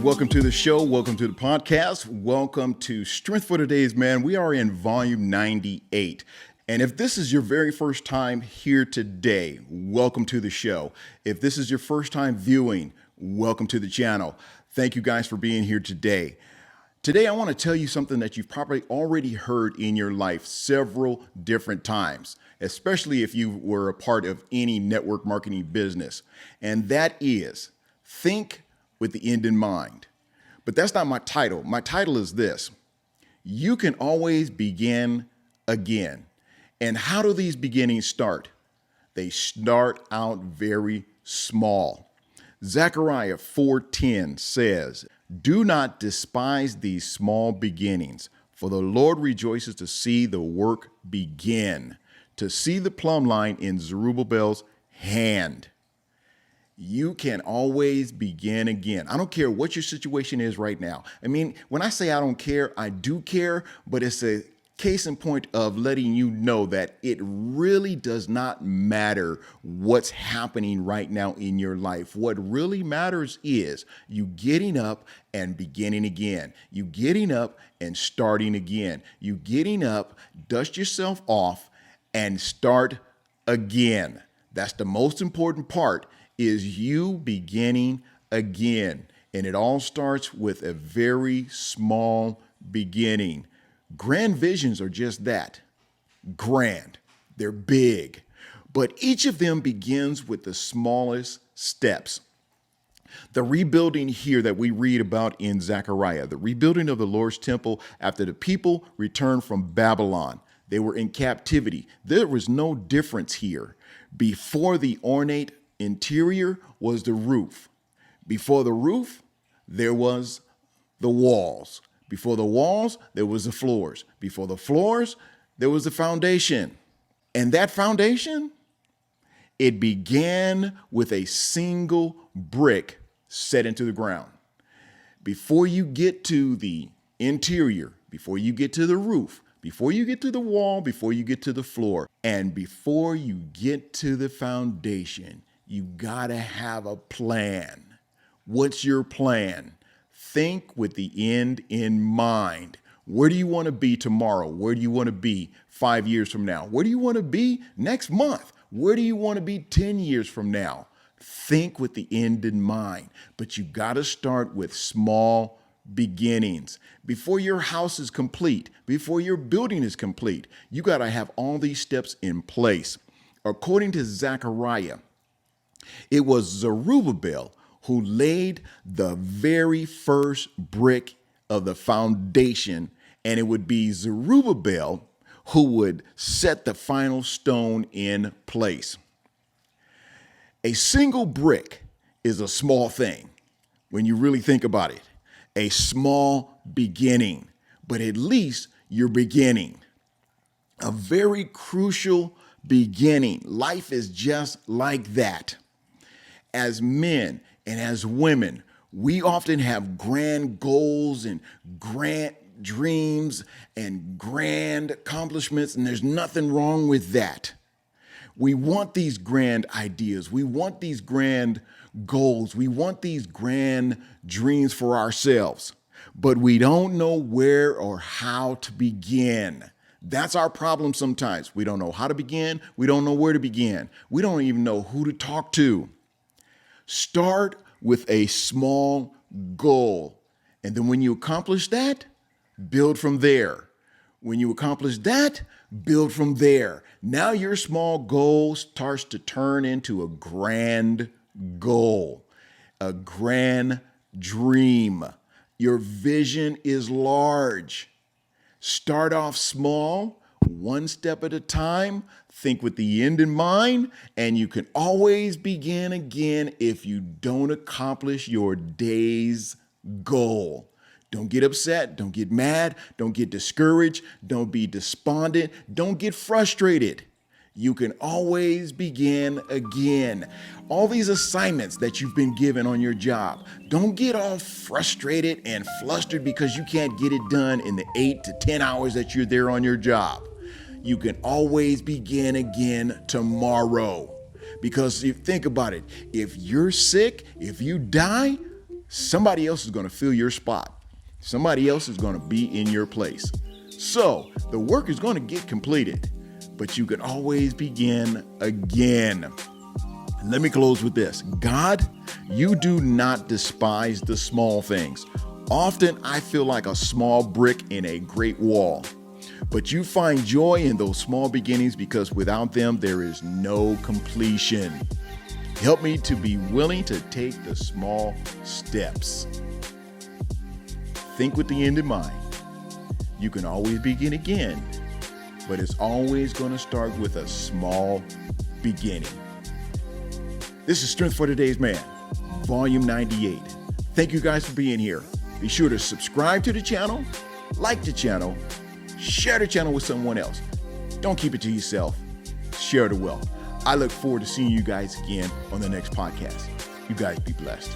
welcome to the show. Welcome to the podcast. Welcome to Strength for Today's Man. We are in volume 98. And if this is your very first time here today, welcome to the show. If this is your first time viewing, welcome to the channel. Thank you guys for being here today. Today, I want to tell you something that you've probably already heard in your life several different times, especially if you were a part of any network marketing business. And that is, think with the end in mind. But that's not my title. My title is this: you can always begin again. And how do these beginnings start? They start out very small. Zechariah 4:10 says, "Do not despise these small beginnings, for the Lord rejoices to see the work begin, to see the plumb line in Zerubbabel's hand." You can always begin again. I don't care what your situation is right now. I mean, when I say I don't care, I do care, but it's a case in point of letting you know that it really does not matter what's happening right now in your life. What really matters is you getting up and beginning again. You getting up and starting again. You getting up, dust yourself off, and start again. That's the most important part, is you beginning again. And it all starts with a very small beginning. Grand visions are just that, grand. They're big, but each of them begins with the smallest steps. The rebuilding here that we read about in Zechariah, the rebuilding of the Lord's temple after the people returned from Babylon. They were in captivity. There was no difference here. Before the ornate interior was the roof. Before the roof, there was the walls. Before the walls, there was the floors. Before the floors, there was the foundation. And that foundation, it began with a single brick set into the ground. Before you get to the interior, before you get to the roof, before you get to the wall, before you get to the floor, and before you get to the foundation, you gotta have a plan. What's your plan? Think with the end in mind. Where do you want to be tomorrow? Where do you want to be 5 years from now? Where do you want to be next month? Where do you want to be 10 years from now? Think with the end in mind, but you got to start with small beginnings. Before your house is complete, before your building is complete, you got to have all these steps in place. According to Zechariah, it was Zerubbabel who laid the very first brick of the foundation, and it would be Zerubbabel who would set the final stone in place. A single brick is a small thing when you really think about it. A small beginning, but at least you're beginning. A very crucial beginning. Life is just like that. As men and as women, we often have grand goals and grand dreams and grand accomplishments, and there's nothing wrong with that. We want these grand ideas. We want these grand goals. We want these grand dreams for ourselves, but we don't know where or how to begin. That's our problem sometimes. We don't know how to begin. We don't know where to begin. We don't even know who to talk to. Start with a small goal. And then when you accomplish that, build from there. When you accomplish that, build from there. Now your small goal starts to turn into a grand goal, a grand dream. Your vision is large. Start off small, one step at a time. Think with the end in mind, and you can always begin again if you don't accomplish your day's goal. Don't get upset. Don't get mad. Don't get discouraged. Don't be despondent. Don't get frustrated. You can always begin again. All these assignments that you've been given on your job, don't get all frustrated and flustered because you can't get it done in the 8 to 10 hours that you're there on your job. You can always begin again tomorrow. Because if think about it, if you're sick, if you die, somebody else is going to fill your spot. Somebody else is going to be in your place. So the work is going to get completed, but you can always begin again. Let me close with this. God, you do not despise the small things. Often I feel like a small brick in a great wall, but you find joy in those small beginnings because without them, there is no completion. Help me to be willing to take the small steps. Think with the end in mind. You can always begin again, but it's always going to start with a small beginning. This is Strength for Today's Man, Volume 98. Thank you guys for being here. Be sure to subscribe to the channel, like the channel, share the channel with someone else. Don't keep it to yourself. Share the wealth. I look forward to seeing you guys again on the next podcast. You guys be blessed.